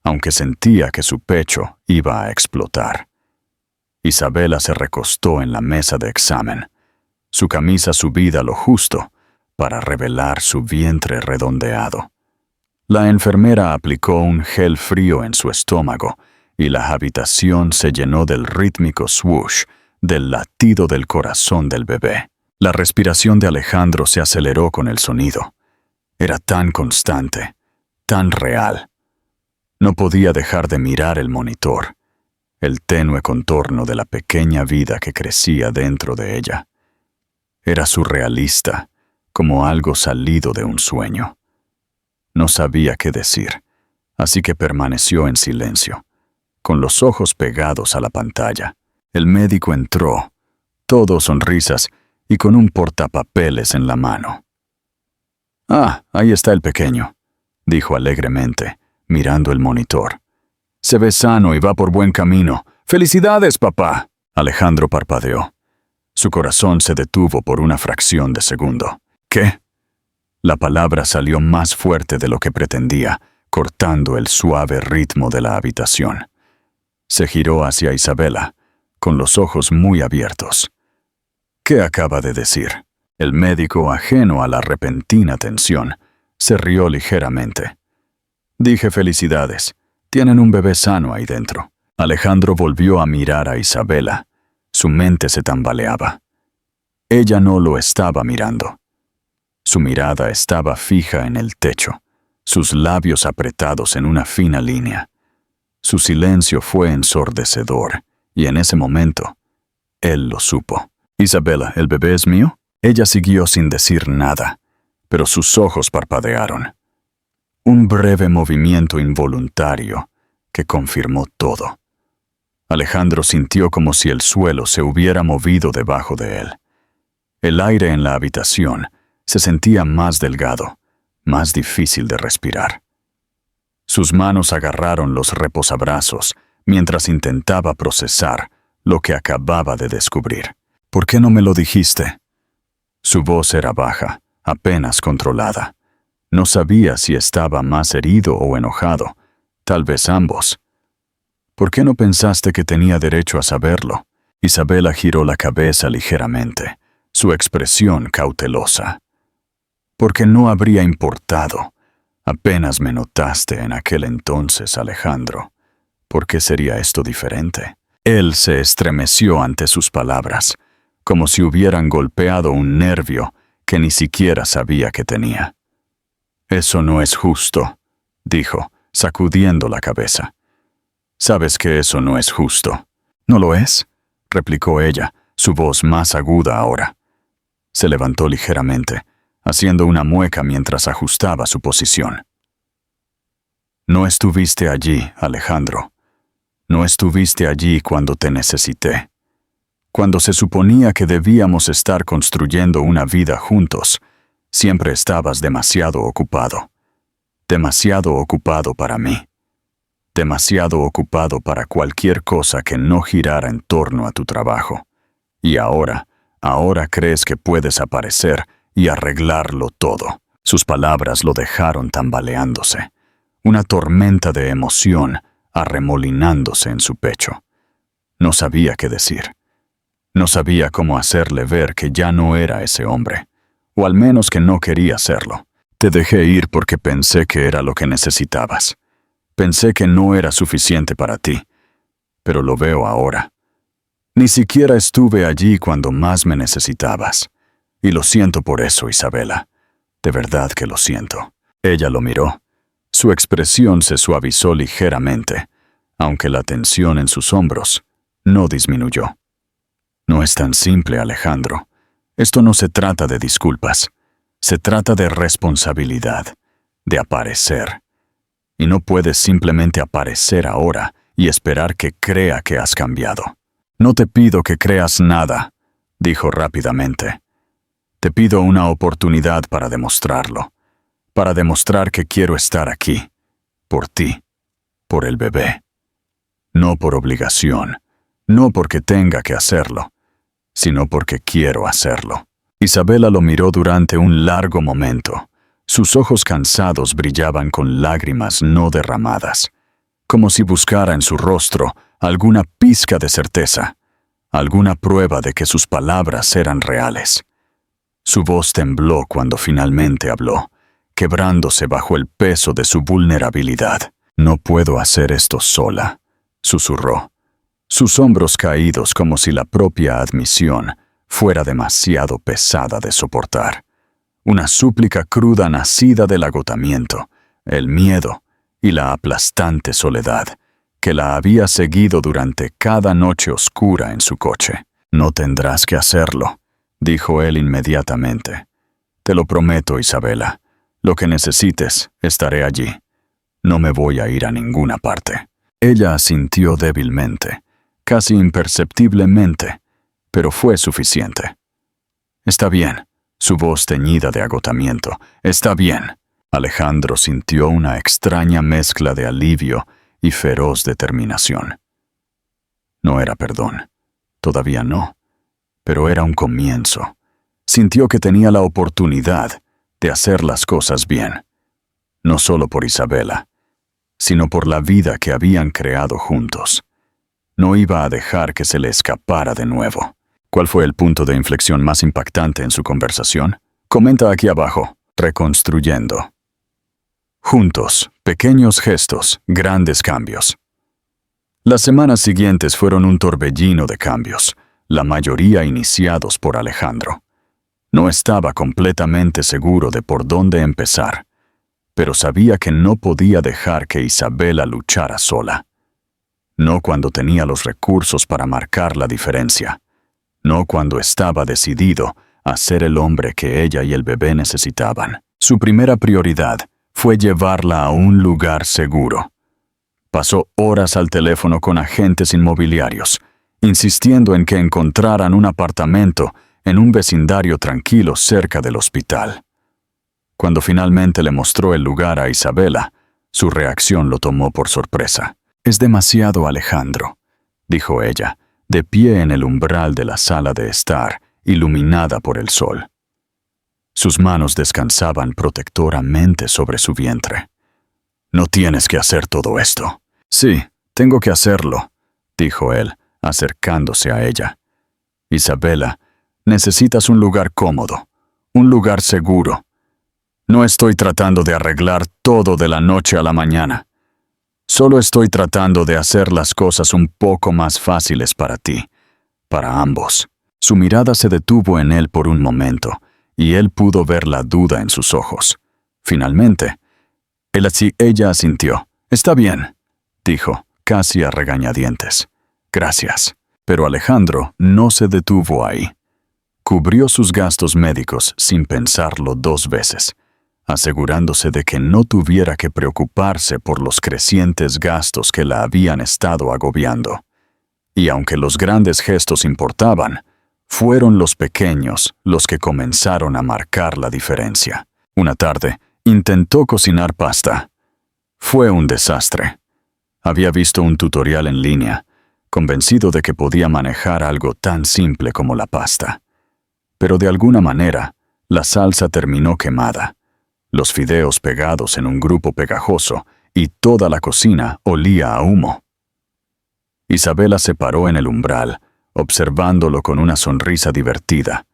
aunque sentía que su pecho iba a explotar. Isabela se recostó en la mesa de examen, su camisa subida lo justo para revelar su vientre redondeado. La enfermera aplicó un gel frío en su estómago y la habitación se llenó del rítmico swoosh del latido del corazón del bebé. La respiración de Alejandro se aceleró con el sonido. Era tan constante, tan real. No podía dejar de mirar el monitor, el tenue contorno de la pequeña vida que crecía dentro de ella. Era surrealista, como algo salido de un sueño. No sabía qué decir, así que permaneció en silencio, con los ojos pegados a la pantalla. El médico entró, todo sonrisas, y con un portapapeles en la mano. «Ah, ahí está el pequeño», dijo alegremente, mirando el monitor. «Se ve sano y va por buen camino. ¡Felicidades, papá!». Alejandro parpadeó. Su corazón se detuvo por una fracción de segundo. «¿Qué?». La palabra salió más fuerte de lo que pretendía, cortando el suave ritmo de la habitación. Se giró hacia Isabela, con los ojos muy abiertos. «¿Qué acaba de decir?». El médico, ajeno a la repentina tensión, se rió ligeramente. «Dije felicidades. Tienen un bebé sano ahí dentro». Alejandro volvió a mirar a Isabela. Su mente se tambaleaba. Ella no lo estaba mirando. Su mirada estaba fija en el techo, sus labios apretados en una fina línea. Su silencio fue ensordecedor, y en ese momento, él lo supo. «Isabela, ¿el bebé es mío?». Ella siguió sin decir nada, pero sus ojos parpadearon. Un breve movimiento involuntario que confirmó todo. Alejandro sintió como si el suelo se hubiera movido debajo de él. El aire en la habitación se sentía más delgado, más difícil de respirar. Sus manos agarraron los reposabrazos mientras intentaba procesar lo que acababa de descubrir. «¿Por qué no me lo dijiste?». Su voz era baja, apenas controlada. No sabía si estaba más herido o enojado, tal vez ambos. «¿Por qué no pensaste que tenía derecho a saberlo?». Isabela giró la cabeza ligeramente, su expresión cautelosa. «Porque no habría importado. Apenas me notaste en aquel entonces, Alejandro. ¿Por qué sería esto diferente?». Él se estremeció ante sus palabras, como si hubieran golpeado un nervio que ni siquiera sabía que tenía. «Eso no es justo», dijo, sacudiendo la cabeza. «Sabes que eso no es justo». «¿No lo es?», replicó ella, su voz más aguda ahora. Se levantó ligeramente, haciendo una mueca mientras ajustaba su posición. «No estuviste allí, Alejandro. No estuviste allí cuando te necesité. Cuando se suponía que debíamos estar construyendo una vida juntos, siempre estabas demasiado ocupado. Demasiado ocupado para mí. Demasiado ocupado para cualquier cosa que no girara en torno a tu trabajo. Y ahora crees que puedes aparecer y arreglarlo todo». Sus palabras lo dejaron tambaleándose. Una tormenta de emoción arremolinándose en su pecho. No sabía qué decir. No sabía cómo hacerle ver que ya no era ese hombre, o al menos que no quería serlo. «Te dejé ir porque pensé que era lo que necesitabas. Pensé que no era suficiente para ti, pero lo veo ahora. Ni siquiera estuve allí cuando más me necesitabas. Y lo siento por eso, Isabela. De verdad que lo siento». Ella lo miró. Su expresión se suavizó ligeramente, aunque la tensión en sus hombros no disminuyó. «No es tan simple, Alejandro. Esto no se trata de disculpas. Se trata de responsabilidad, de aparecer. Y no puedes simplemente aparecer ahora y esperar que crea que has cambiado». «No te pido que creas nada», dijo rápidamente. «Te pido una oportunidad para demostrarlo. Para demostrar que quiero estar aquí. Por ti. Por el bebé. No por obligación. No porque tenga que hacerlo, sino porque quiero hacerlo». Isabela lo miró durante un largo momento. Sus ojos cansados brillaban con lágrimas no derramadas, como si buscara en su rostro alguna pizca de certeza, alguna prueba de que sus palabras eran reales. Su voz tembló cuando finalmente habló, quebrándose bajo el peso de su vulnerabilidad. «No puedo hacer esto sola», susurró, sus hombros caídos como si la propia admisión fuera demasiado pesada de soportar. Una súplica cruda nacida del agotamiento, el miedo y la aplastante soledad que la había seguido durante cada noche oscura en su coche. «No tendrás que hacerlo», dijo él inmediatamente. «Te lo prometo, Isabela. Lo que necesites, estaré allí. No me voy a ir a ninguna parte». Ella asintió débilmente, casi imperceptiblemente, pero fue suficiente. Está bien. Su voz teñida de agotamiento. Está bien. Alejandro sintió una extraña mezcla de alivio y feroz determinación. No era perdón. Todavía no. Pero era un comienzo. Sintió que tenía la oportunidad de hacer las cosas bien. No solo por Isabela, sino por la vida que habían creado juntos. No iba a dejar que se le escapara de nuevo. ¿Cuál fue el punto de inflexión más impactante en su conversación? Comenta aquí abajo. Reconstruyendo. Juntos, pequeños gestos, grandes cambios. Las semanas siguientes fueron un torbellino de cambios, la mayoría iniciados por Alejandro. No estaba completamente seguro de por dónde empezar, pero sabía que no podía dejar que Isabela luchara sola. No cuando tenía los recursos para marcar la diferencia. No cuando estaba decidido a ser el hombre que ella y el bebé necesitaban. Su primera prioridad fue llevarla a un lugar seguro. Pasó horas al teléfono con agentes inmobiliarios, insistiendo en que encontraran un apartamento en un vecindario tranquilo cerca del hospital. Cuando finalmente le mostró el lugar a Isabela, su reacción lo tomó por sorpresa. «Es demasiado, Alejandro», dijo ella, de pie en el umbral de la sala de estar, iluminada por el sol. Sus manos descansaban protectoramente sobre su vientre. «No tienes que hacer todo esto». «Sí, tengo que hacerlo», dijo él, acercándose a ella. «Isabela, necesitas un lugar cómodo, un lugar seguro. No estoy tratando de arreglar todo de la noche a la mañana. Solo estoy tratando de hacer las cosas un poco más fáciles para ti, para ambos». Su mirada se detuvo en él por un momento, y él pudo ver la duda en sus ojos. Finalmente, ella asintió. «Está bien», dijo, casi a regañadientes. «Gracias». Pero Alejandro no se detuvo ahí. Cubrió sus gastos médicos sin pensarlo 2 veces, asegurándose de que no tuviera que preocuparse por los crecientes gastos que la habían estado agobiando. Y aunque los grandes gestos importaban, fueron los pequeños los que comenzaron a marcar la diferencia. Una tarde, intentó cocinar pasta. Fue un desastre. Había visto un tutorial en línea, convencido de que podía manejar algo tan simple como la pasta. Pero de alguna manera, la salsa terminó quemada, los fideos pegados en un grupo pegajoso y toda la cocina olía a humo. Isabela se paró en el umbral, observándolo con una sonrisa divertida,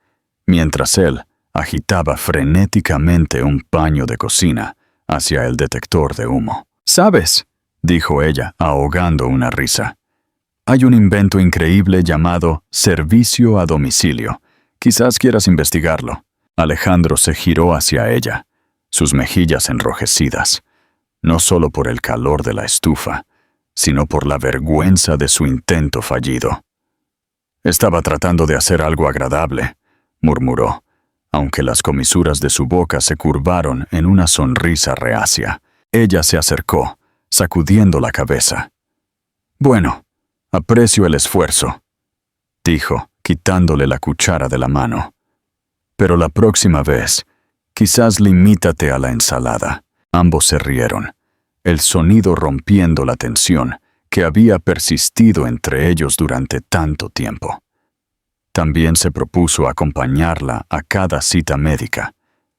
mientras él agitaba frenéticamente un paño de cocina hacia el detector de humo. «¿Sabes?», dijo ella, ahogando una risa. «Hay un invento increíble llamado servicio a domicilio. Quizás quieras investigarlo». Alejandro se giró hacia ella, sus mejillas enrojecidas, no solo por el calor de la estufa, sino por la vergüenza de su intento fallido. «Estaba tratando de hacer algo agradable», murmuró, aunque las comisuras de su boca se curvaron en una sonrisa reacia. Ella se acercó, sacudiendo la cabeza. «Bueno, aprecio el esfuerzo», dijo, quitándole la cuchara de la mano. «Pero la próxima vez, quizás limítate a la ensalada». Ambos se rieron, el sonido rompiendo la tensión que había persistido entre ellos durante tanto tiempo. También se propuso acompañarla a cada cita médica,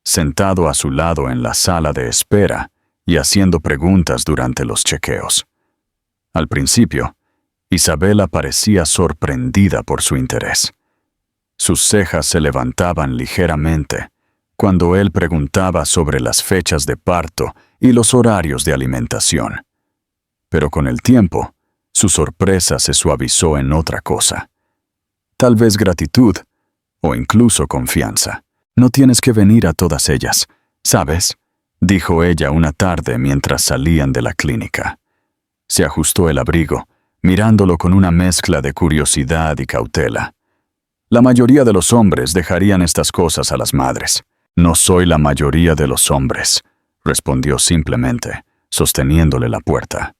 sentado a su lado en la sala de espera y haciendo preguntas durante los chequeos. Al principio, Isabela parecía sorprendida por su interés. Sus cejas se levantaban ligeramente cuando él preguntaba sobre las fechas de parto y los horarios de alimentación. Pero con el tiempo, su sorpresa se suavizó en otra cosa. Tal vez gratitud, o incluso confianza. «No tienes que venir a todas ellas, ¿sabes?», dijo ella una tarde mientras salían de la clínica. Se ajustó el abrigo, mirándolo con una mezcla de curiosidad y cautela. «La mayoría de los hombres dejarían estas cosas a las madres». «No soy la mayoría de los hombres», respondió simplemente, sosteniéndole la puerta.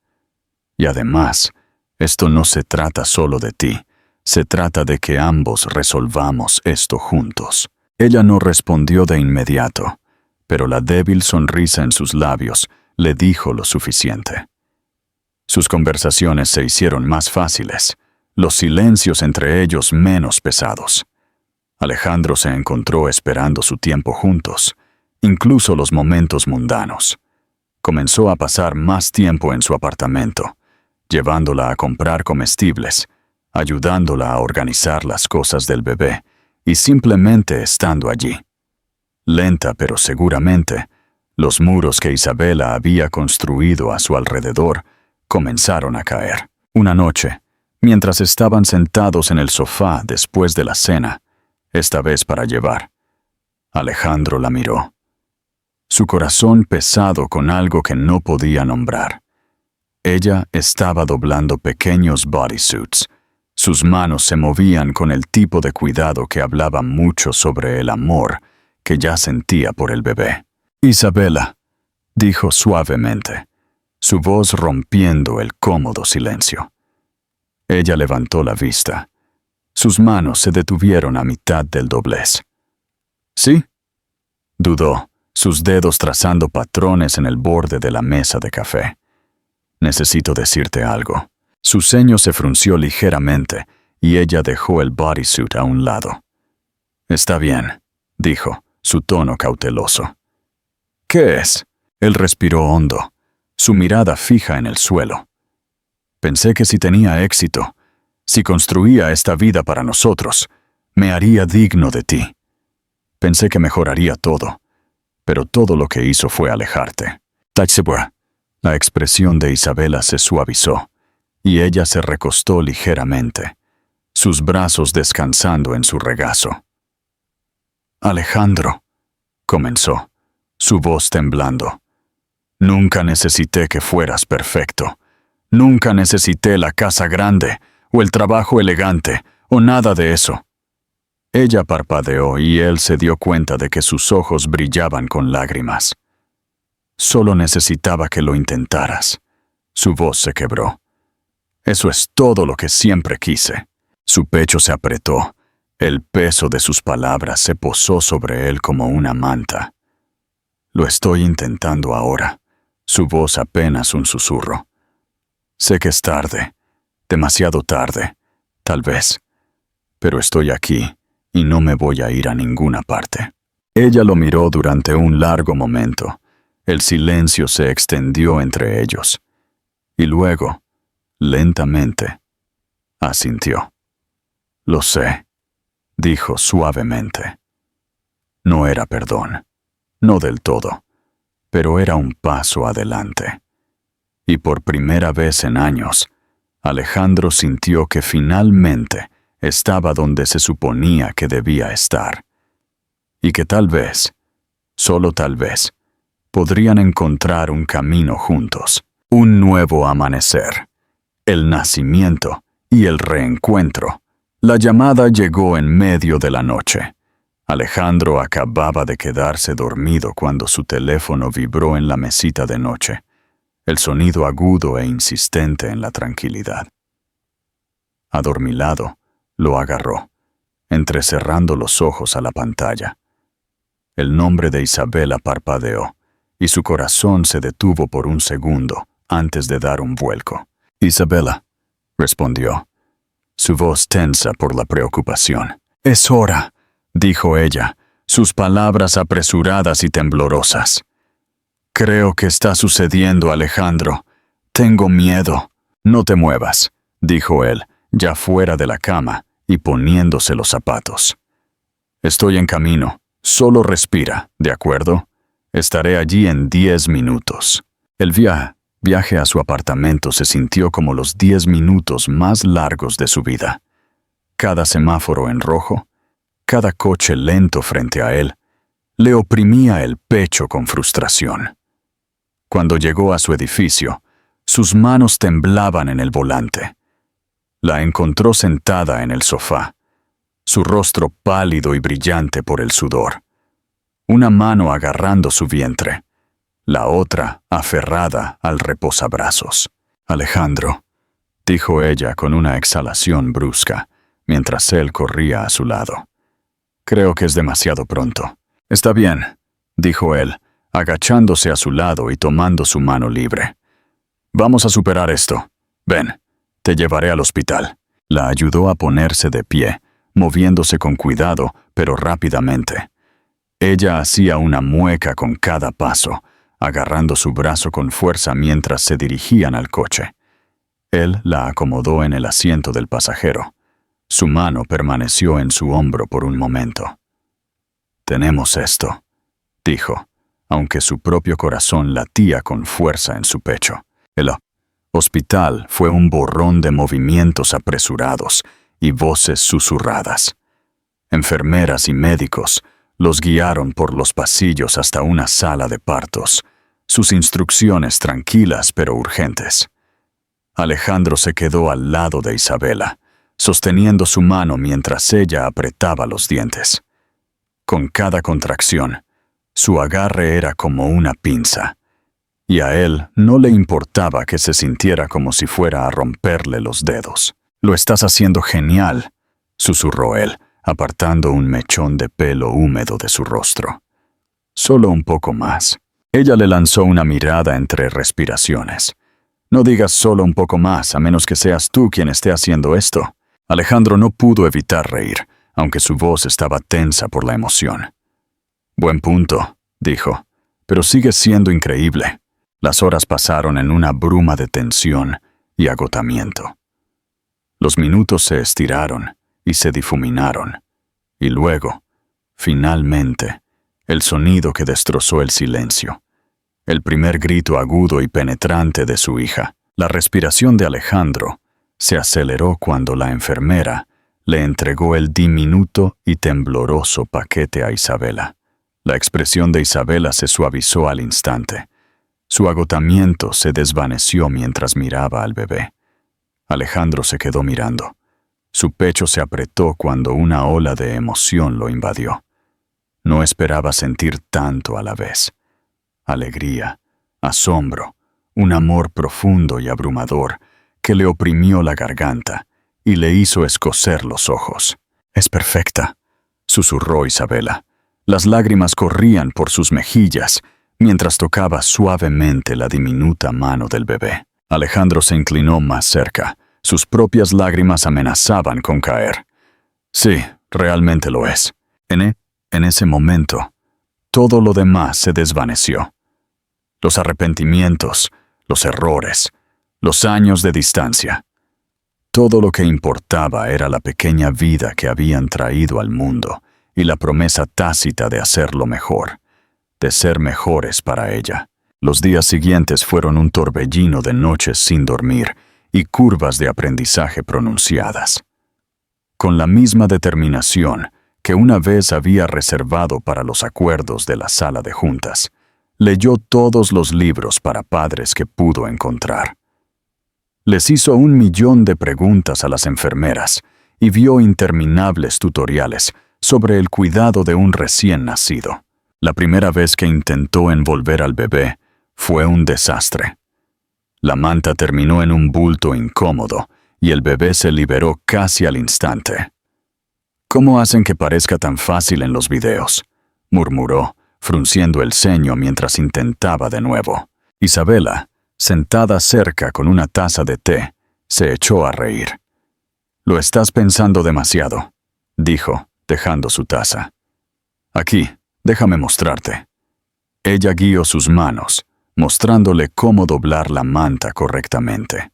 «Y además, esto no se trata solo de ti, se trata de que ambos resolvamos esto juntos». Ella no respondió de inmediato, pero la débil sonrisa en sus labios le dijo lo suficiente. Sus conversaciones se hicieron más fáciles, los silencios entre ellos menos pesados. Alejandro se encontró esperando su tiempo juntos, incluso los momentos mundanos. Comenzó a pasar más tiempo en su apartamento, llevándola a comprar comestibles, ayudándola a organizar las cosas del bebé y simplemente estando allí. Lenta pero seguramente, los muros que Isabela había construido a su alrededor comenzaron a caer. Una noche, mientras estaban sentados en el sofá después de la cena, esta vez para llevar, Alejandro la miró. Su corazón pesado con algo que no podía nombrar. Ella estaba doblando pequeños bodysuits. Sus manos se movían con el tipo de cuidado que hablaba mucho sobre el amor que ya sentía por el bebé. «Isabela», dijo suavemente, su voz rompiendo el cómodo silencio. Ella levantó la vista. Sus manos se detuvieron a mitad del doblez. «¿Sí?», dudó, sus dedos trazando patrones en el borde de la mesa de café. «Necesito decirte algo». Su ceño se frunció ligeramente y ella dejó el bodysuit a un lado. «Está bien», dijo, su tono cauteloso. «¿Qué es?». Él respiró hondo, su mirada fija en el suelo. «Pensé que si tenía éxito, si construía esta vida para nosotros, me haría digno de ti. Pensé que mejoraría todo, pero todo lo que hizo fue alejarte». «Tatsebua». La expresión de Isabela se suavizó, y ella se recostó ligeramente, sus brazos descansando en su regazo. «Alejandro», comenzó, su voz temblando. «Nunca necesité que fueras perfecto. Nunca necesité la casa grande, o el trabajo elegante, o nada de eso». Ella parpadeó y él se dio cuenta de que sus ojos brillaban con lágrimas. «Solo necesitaba que lo intentaras». Su voz se quebró. «Eso es todo lo que siempre quise». Su pecho se apretó. El peso de sus palabras se posó sobre él como una manta. «Lo estoy intentando ahora». Su voz apenas un susurro. «Sé que es tarde, demasiado tarde, tal vez, pero estoy aquí y no me voy a ir a ninguna parte». Ella lo miró durante un largo momento. El silencio se extendió entre ellos. Y luego, lentamente, asintió. «Lo sé», dijo suavemente. No era perdón, no del todo, pero era un paso adelante. Y por primera vez en años, Alejandro sintió que finalmente estaba donde se suponía que debía estar. Y que tal vez, solo tal vez, podrían encontrar un camino juntos, un nuevo amanecer, el nacimiento y el reencuentro. La llamada llegó en medio de la noche. Alejandro acababa de quedarse dormido cuando su teléfono vibró en la mesita de noche, el sonido agudo e insistente en la tranquilidad. Adormilado, lo agarró, entrecerrando los ojos a la pantalla. El nombre de Isabela parpadeó, y su corazón se detuvo por un segundo antes de dar un vuelco. «Isabela», respondió, su voz tensa por la preocupación. «Es hora», dijo ella, sus palabras apresuradas y temblorosas. «Creo que está sucediendo, Alejandro. Tengo miedo». «No te muevas», dijo él, ya fuera de la cama y poniéndose los zapatos. «Estoy en camino. Solo respira, ¿de acuerdo? Estaré allí en 10 minutos». El viaje a su apartamento se sintió como los 10 minutos más largos de su vida. Cada semáforo en rojo, cada coche lento frente a él, le oprimía el pecho con frustración. Cuando llegó a su edificio, sus manos temblaban en el volante. La encontró sentada en el sofá, su rostro pálido y brillante por el sudor, una mano agarrando su vientre, la otra aferrada al reposabrazos. «Alejandro», dijo ella con una exhalación brusca, mientras él corría a su lado. Creo que es demasiado pronto. Está bien, dijo él, agachándose a su lado y tomando su mano libre. Vamos a superar esto. Ven, te llevaré al hospital. La ayudó a ponerse de pie, moviéndose con cuidado, pero rápidamente. Ella hacía una mueca con cada paso, agarrando su brazo con fuerza mientras se dirigían al coche. Él la acomodó en el asiento del pasajero. Su mano permaneció en su hombro por un momento. «Tenemos esto», dijo, aunque su propio corazón latía con fuerza en su pecho. El hospital fue un borrón de movimientos apresurados y voces susurradas. Enfermeras y médicos los guiaron por los pasillos hasta una sala de partos, sus instrucciones tranquilas pero urgentes. Alejandro se quedó al lado de Isabela, sosteniendo su mano mientras ella apretaba los dientes. Con cada contracción, su agarre era como una pinza, y a él no le importaba que se sintiera como si fuera a romperle los dedos. «Lo estás haciendo genial», susurró él, apartando un mechón de pelo húmedo de su rostro. «Solo un poco más». Ella le lanzó una mirada entre respiraciones. «No digas solo un poco más, a menos que seas tú quien esté haciendo esto». Alejandro no pudo evitar reír, aunque su voz estaba tensa por la emoción. «Buen punto», dijo, «pero sigue siendo increíble». Las horas pasaron en una bruma de tensión y agotamiento. Los minutos se estiraron y se difuminaron, y luego, finalmente, el sonido que destrozó el silencio. El primer grito agudo y penetrante de su hija. La respiración de Alejandro se aceleró cuando la enfermera le entregó el diminuto y tembloroso paquete a Isabela. La expresión de Isabela se suavizó al instante. Su agotamiento se desvaneció mientras miraba al bebé. Alejandro se quedó mirando. Su pecho se apretó cuando una ola de emoción lo invadió. No esperaba sentir tanto a la vez. Alegría, asombro, un amor profundo y abrumador que le oprimió la garganta y le hizo escocer los ojos. «Es perfecta», susurró Isabela. Las lágrimas corrían por sus mejillas mientras tocaba suavemente la diminuta mano del bebé. Alejandro se inclinó más cerca. Sus propias lágrimas amenazaban con caer. «Sí, realmente lo es». En ese momento, todo lo demás se desvaneció. Los arrepentimientos, los errores, los años de distancia. Todo lo que importaba era la pequeña vida que habían traído al mundo y la promesa tácita de hacerlo mejor, de ser mejores para ella. Los días siguientes fueron un torbellino de noches sin dormir y curvas de aprendizaje pronunciadas. Con la misma determinación que una vez había reservado para los acuerdos de la sala de juntas, leyó todos los libros para padres que pudo encontrar. Les hizo 1.000.000 de preguntas a las enfermeras y vio interminables tutoriales sobre el cuidado de un recién nacido. La primera vez que intentó envolver al bebé fue un desastre. La manta terminó en un bulto incómodo y el bebé se liberó casi al instante. «¿Cómo hacen que parezca tan fácil en los videos?», murmuró, frunciendo el ceño mientras intentaba de nuevo. Isabela, sentada cerca con una taza de té, se echó a reír. «Lo estás pensando demasiado», dijo, dejando su taza. «Aquí, déjame mostrarte». Ella guió sus manos, mostrándole cómo doblar la manta correctamente.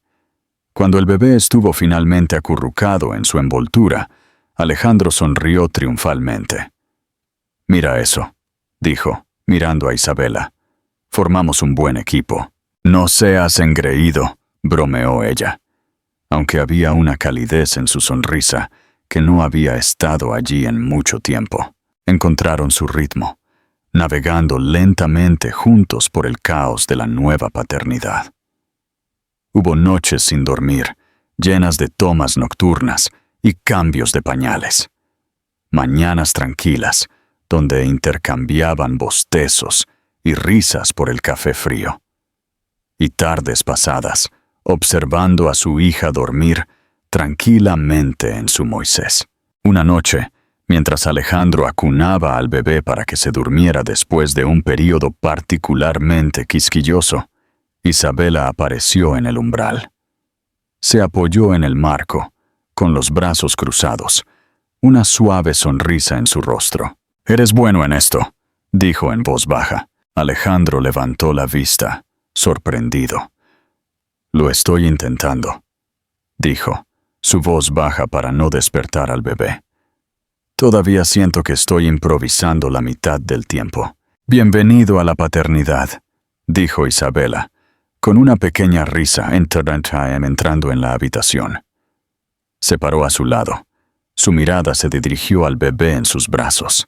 Cuando el bebé estuvo finalmente acurrucado en su envoltura, Alejandro sonrió triunfalmente. «Mira eso», dijo, mirando a Isabela. «Formamos un buen equipo». «No seas engreído», bromeó ella, aunque había una calidez en su sonrisa que no había estado allí en mucho tiempo. Encontraron su ritmo, navegando lentamente juntos por el caos de la nueva paternidad. Hubo noches sin dormir, llenas de tomas nocturnas y cambios de pañales. Mañanas tranquilas, donde intercambiaban bostezos y risas por el café frío. Y tardes pasadas, observando a su hija dormir tranquilamente en su Moisés. Una noche, Mientras Alejandro acunaba al bebé para que se durmiera después de un período particularmente quisquilloso, Isabela apareció en el umbral. Se apoyó en el marco, con los brazos cruzados, una suave sonrisa en su rostro. «Eres bueno en esto», dijo en voz baja. Alejandro levantó la vista, sorprendido. «Lo estoy intentando», dijo, su voz baja para no despertar al bebé. «Todavía siento que estoy improvisando la mitad del tiempo». «Bienvenido a la paternidad», dijo Isabela, con una pequeña risa entrando en la habitación. Se paró a su lado. Su mirada se dirigió al bebé en sus brazos.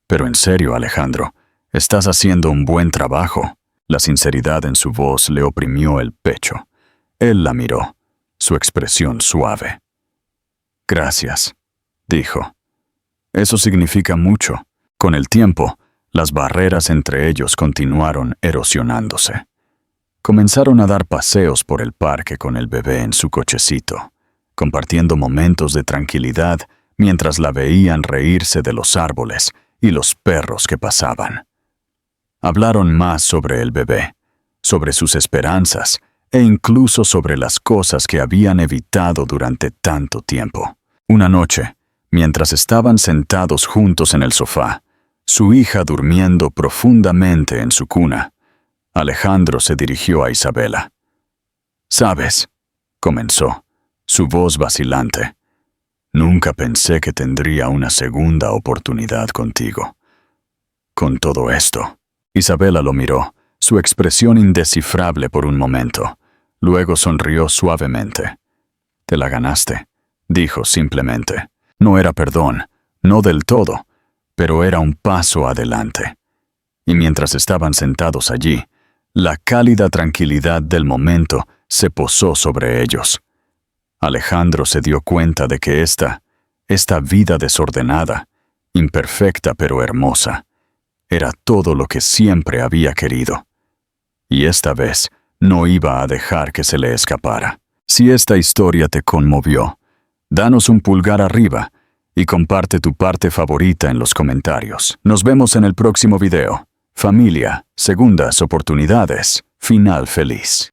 «Pero en serio, Alejandro, estás haciendo un buen trabajo». La sinceridad en su voz le oprimió el pecho. Él la miró, su expresión suave. «Gracias», dijo. «Eso significa mucho». Con el tiempo, las barreras entre ellos continuaron erosionándose. Comenzaron a dar paseos por el parque con el bebé en su cochecito, compartiendo momentos de tranquilidad mientras la veían reírse de los árboles y los perros que pasaban. Hablaron más sobre el bebé, sobre sus esperanzas e incluso sobre las cosas que habían evitado durante tanto tiempo. Una noche, mientras estaban sentados juntos en el sofá, su hija durmiendo profundamente en su cuna, Alejandro se dirigió a Isabela. «¿Sabes?», comenzó, su voz vacilante. «Nunca pensé que tendría una segunda oportunidad contigo. Con todo esto». Isabela lo miró, su expresión indescifrable por un momento. Luego sonrió suavemente. «Te la ganaste», dijo simplemente. No era perdón, no del todo, pero era un paso adelante. Y mientras estaban sentados allí, la cálida tranquilidad del momento se posó sobre ellos. Alejandro se dio cuenta de que esta vida desordenada, imperfecta pero hermosa, era todo lo que siempre había querido. Y esta vez no iba a dejar que se le escapara. Si esta historia te conmovió, danos un pulgar arriba y comparte tu parte favorita en los comentarios. Nos vemos en el próximo video. Familia, segundas oportunidades, final feliz.